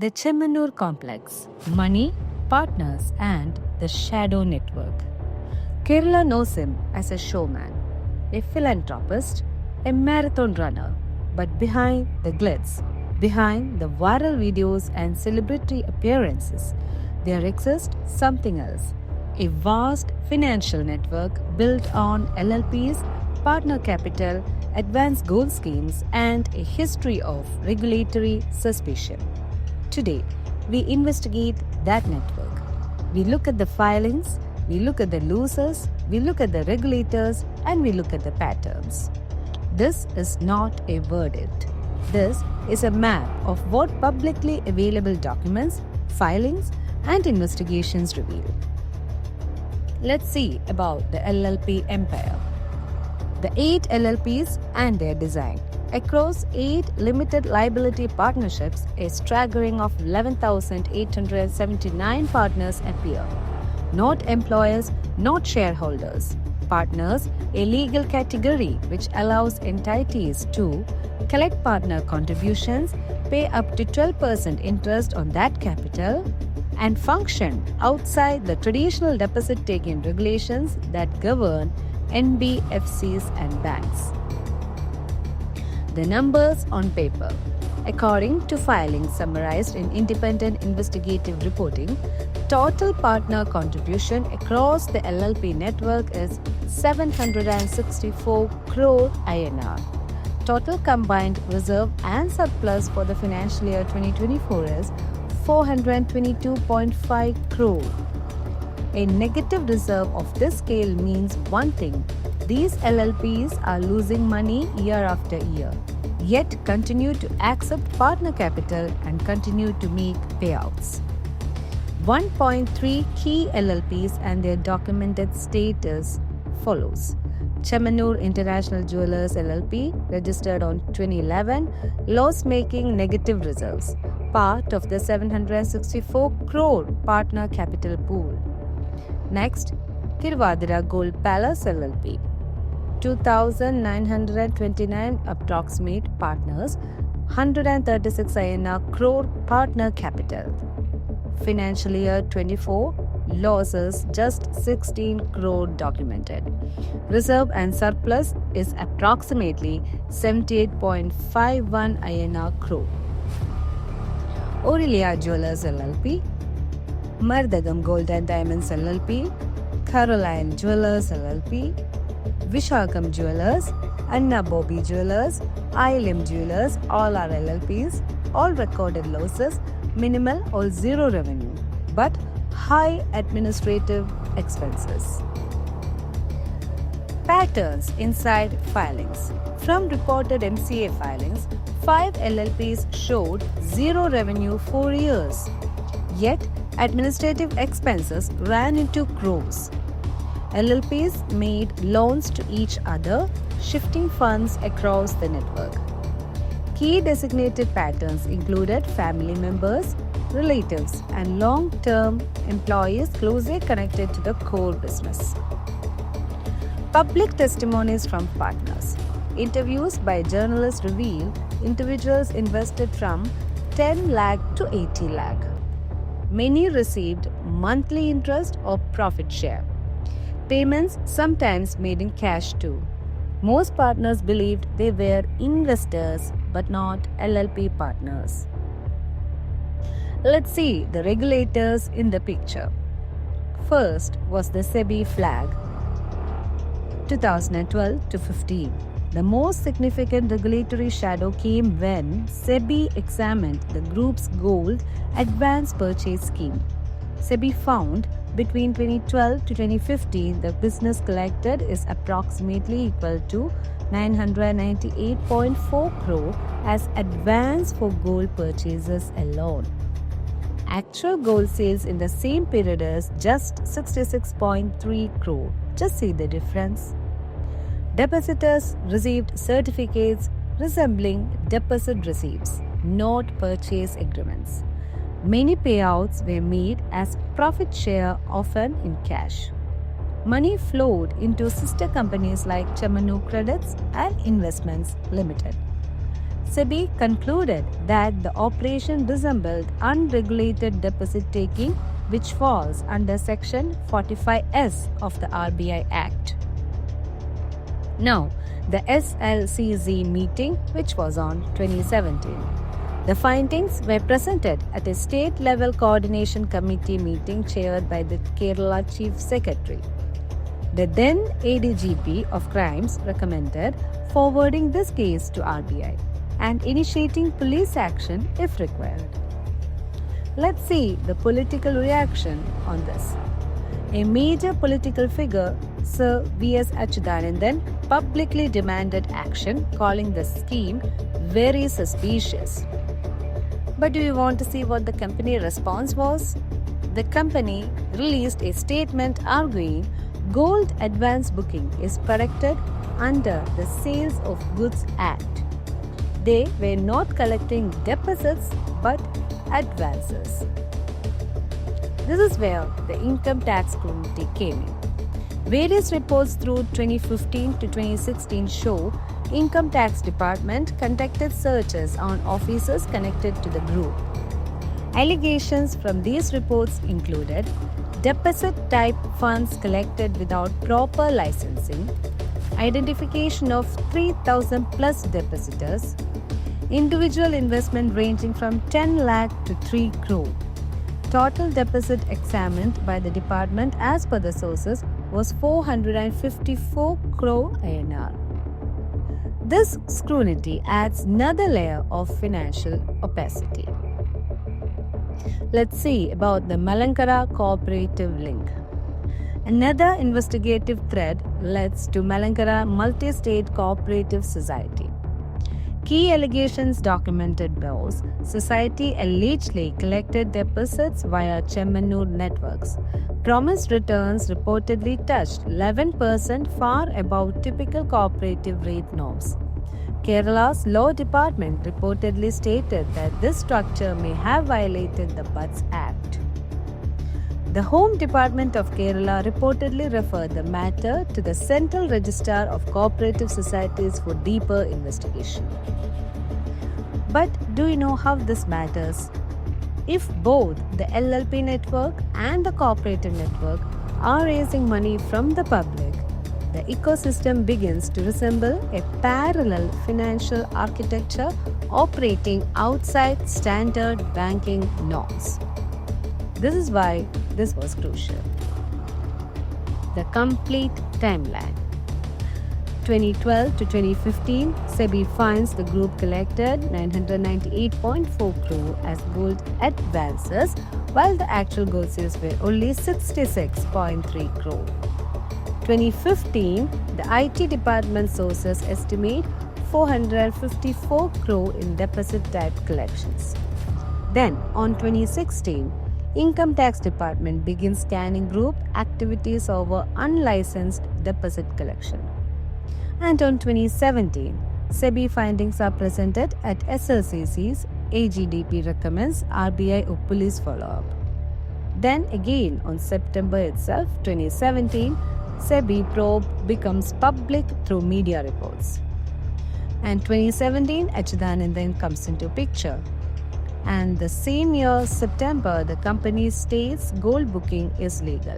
The Chemmanur complex, money, partners, and the shadow network. Kerala knows him as a showman, a philanthropist, a marathon runner. But behind the glitz, behind the viral videos and celebrity appearances, there exists something else. A vast financial network built on LLPs, partner capital, advanced goal schemes, and a history of regulatory suspicion. Today, we investigate that network. We look at the filings, we look at the losers, we look at the regulators, and we look at the patterns. This is not a verdict. This is a map of what publicly available documents, filings, and investigations reveal. Let's see about the LLP empire. The 8 LLPs and their design. Across 8 limited liability partnerships, a staggering of 11,879 partners appear. Not employers, not shareholders. Partners, a legal category which allows entities to collect partner contributions, pay up to 12% interest on that capital, and function outside the traditional deposit-taking regulations that govern NBFCs and banks. The numbers on paper. According to filings summarized in independent investigative reporting, total partner contribution across the LLP network is 764 crore INR. Total combined reserve and surplus for the financial year 2024 is 422.5 crore. A negative reserve of this scale means one thing: these LLPs are losing money year after year, yet continue to accept partner capital and continue to make payouts. 1.3 key LLPs and their documented status follows. Chemmanur International Jewelers LLP, registered on 2011, loss-making negative reserves, part of the 764 crore partner capital pool. Next, Tiruvadira Gold Palace LLP, 2,929 approximate partners, 136 INR crore partner capital. Financial year 24, losses just 16 crore documented. Reserve and surplus is approximately 78.51 INR crore. Aurelia Jewelers LLP, Mardagam Gold and Diamonds LLP, Caroline Jewelers LLP, Vishakam Jewelers, Anna Boby Jewelers, ILM Jewelers, all are LLPs, all recorded losses, minimal or zero revenue, but high administrative expenses. Patterns inside filings. From reported MCA filings, 5 LLPs showed zero revenue for years. Yet, administrative expenses ran into crores. LLPs made loans to each other, shifting funds across the network. Key designated patterns included family members, relatives, and long-term employees closely connected to the core business. Public testimonies from partners. Interviews by journalists reveal individuals invested from 10 lakh to 80 lakh. Many received monthly interest or profit share. Payments sometimes made in cash too. Most partners believed they were investors but not LLP partners. Let's see the regulators in the picture. First was the SEBI flag, 2012 to 15. The most significant regulatory shadow came when SEBI examined the group's gold advance purchase scheme. SEBI found between 2012 to 2015, the business collected is approximately equal to 998.4 crore as advance for gold purchases alone. Actual gold sales in the same period is just 66.3 crore. Just see the difference. Depositors received certificates resembling deposit receipts, not purchase agreements. Many payouts were made as profit share, often in cash. Money flowed into sister companies like Chemmanur Credits and Investments Limited. SEBI concluded that the operation resembled unregulated deposit taking, which falls under Section 45S of the RBI Act. Now, the SLCZ meeting, which was on 2017. The findings were presented at a state-level coordination committee meeting chaired by the Kerala Chief Secretary. The then ADGP of Crimes recommended forwarding this case to RBI and initiating police action if required. Let's see the political reaction on this. A major political figure, Sir V.S. Achuthanandan, publicly demanded action, calling the scheme very suspicious. But do you want to see what the company response was? The company released a statement arguing gold advance booking is protected under the Sales of Goods Act. They were not collecting deposits but advances. This is where the income tax scrutiny came in. Various reports through 2015 to 2016 show Income Tax Department conducted searches on offices connected to the group. Allegations from these reports included deposit-type funds collected without proper licensing, identification of 3,000 plus depositors, individual investment ranging from 10 lakh to 3 crore. Total deposit examined by the department as per the sources was 454 crore INR. This scrutiny adds another layer of financial opacity. Let's see about the Malankara Cooperative link. Another investigative thread leads to Malankara Multi-State Cooperative Society. Key allegations documented both society allegedly collected deposits via Chemmanur networks. Promised returns reportedly touched 11%, far above typical cooperative rate norms. Kerala's law department reportedly stated that this structure may have violated the BUDS Act. The Home Department of Kerala reportedly referred the matter to the Central Registrar of Cooperative Societies for deeper investigation. But do you know how this matters? If both the LLP network and the cooperative network are raising money from the public, the ecosystem begins to resemble a parallel financial architecture operating outside standard banking norms. This is why this was crucial. The complete timeline. 2012 to 2015, SEBI finds the group collected 998.4 crore as gold advances, while the actual gold sales were only 66.3 crore. 2015, the IT department sources estimate 454 crore in deposit type collections. Then, on 2016, Income Tax Department begins scanning group activities over unlicensed deposit collection. And on 2017, SEBI findings are presented at SLCC's. AGDP recommends RBI or police follow-up. Then again on September itself, 2017, SEBI probe becomes public through media reports. And 2017, Achuthanandan comes into picture. And the same year, September, the company states gold booking is legal.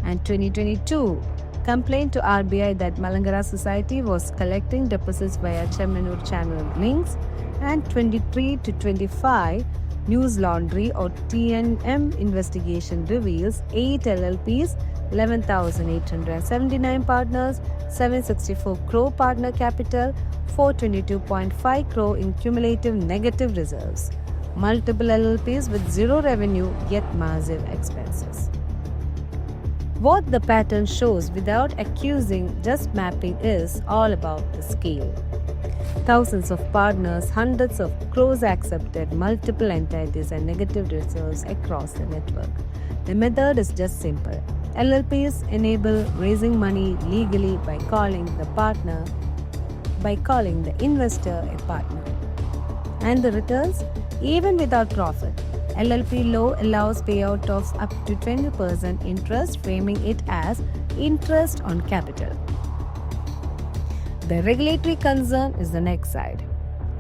And 2022, complaint to RBI that Malankara Society was collecting deposits via Chemmanur channel links. And 23 to 25, News Laundry or TNM investigation reveals 8 LLPs, 11,879 partners, 764 crore partner capital, 422.5 crore in cumulative negative reserves. Multiple LLPs with zero revenue yet massive expenses. What the pattern shows without accusing, just mapping is all about the scale. Thousands of partners, hundreds of crores accepted, multiple entities and negative reserves across the network. The method is just simple. LLPs enable raising money legally by calling the investor a partner. And the returns, even without profit. LLP law allows payout of up to 20% interest, framing it as interest on capital. The regulatory concern is the next side.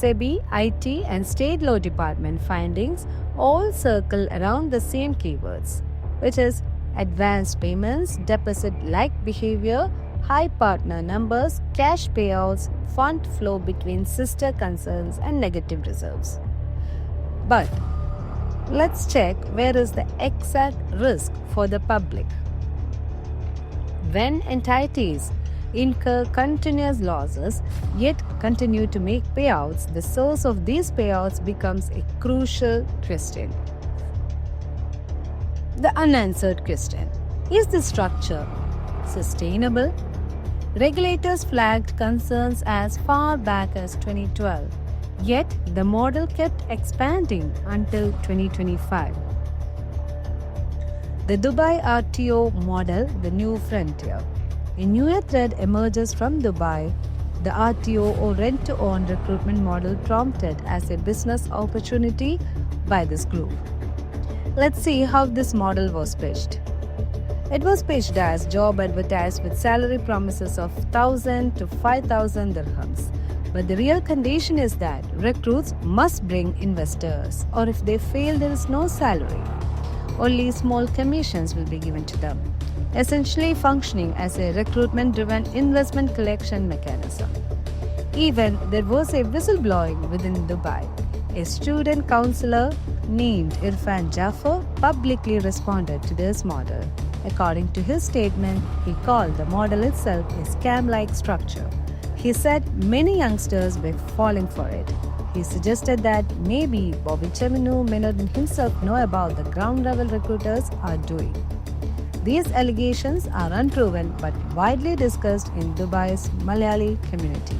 SEBI, IT, and state law department findings all circle around the same keywords, which is advanced payments, deposit-like behavior, high partner numbers, cash payouts, fund flow between sister concerns, and negative reserves. But let's check where is the exact risk for the public. When entities incur continuous losses yet continue to make payouts, the source of these payouts becomes a crucial question. The unanswered question: is the structure sustainable? Regulators flagged concerns as far back as 2012, yet the model kept expanding until 2025. The Dubai RTO model, the new frontier. A newer thread emerges from Dubai. The RTO or rent-to-own recruitment model prompted as a business opportunity by this group. Let's see how this model was pitched. It was pitched as job advertised with salary promises of 1,000 to 5,000 dirhams. But the real condition is that recruits must bring investors, or if they fail, there is no salary. Only small commissions will be given to them, essentially functioning as a recruitment-driven investment collection mechanism. Even there was a whistleblowing within Dubai. A student counselor named Irfan Jaffer publicly responded to this model. According to his statement, he called the model itself a scam-like structure. He said many youngsters were falling for it. He suggested that maybe Boby may not himself know about the ground-level recruiters are doing. These allegations are unproven but widely discussed in Dubai's Malayali community.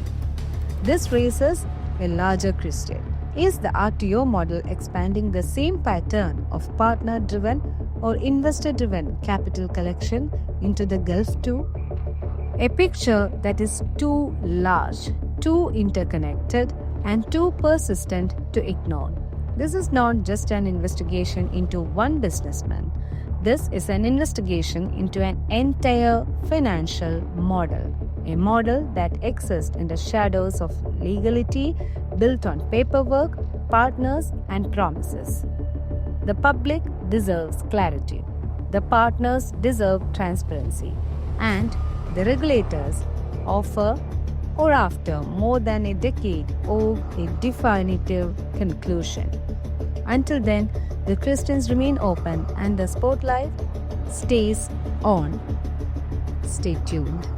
This raises a larger question. Is the RTO model expanding the same pattern of partner-driven or investor-driven capital collection into the Gulf too? A picture that is too large, too interconnected, and too persistent to ignore. This is not just an investigation into one businessman. This is an investigation into an entire financial model, a model that exists in the shadows of legality, built on paperwork, partners, and promises. The public deserves clarity. The partners deserve transparency. And the regulators offer or after more than a decade owe a definitive conclusion. Until then, the questions remain open and the spotlight stays on. Stay tuned.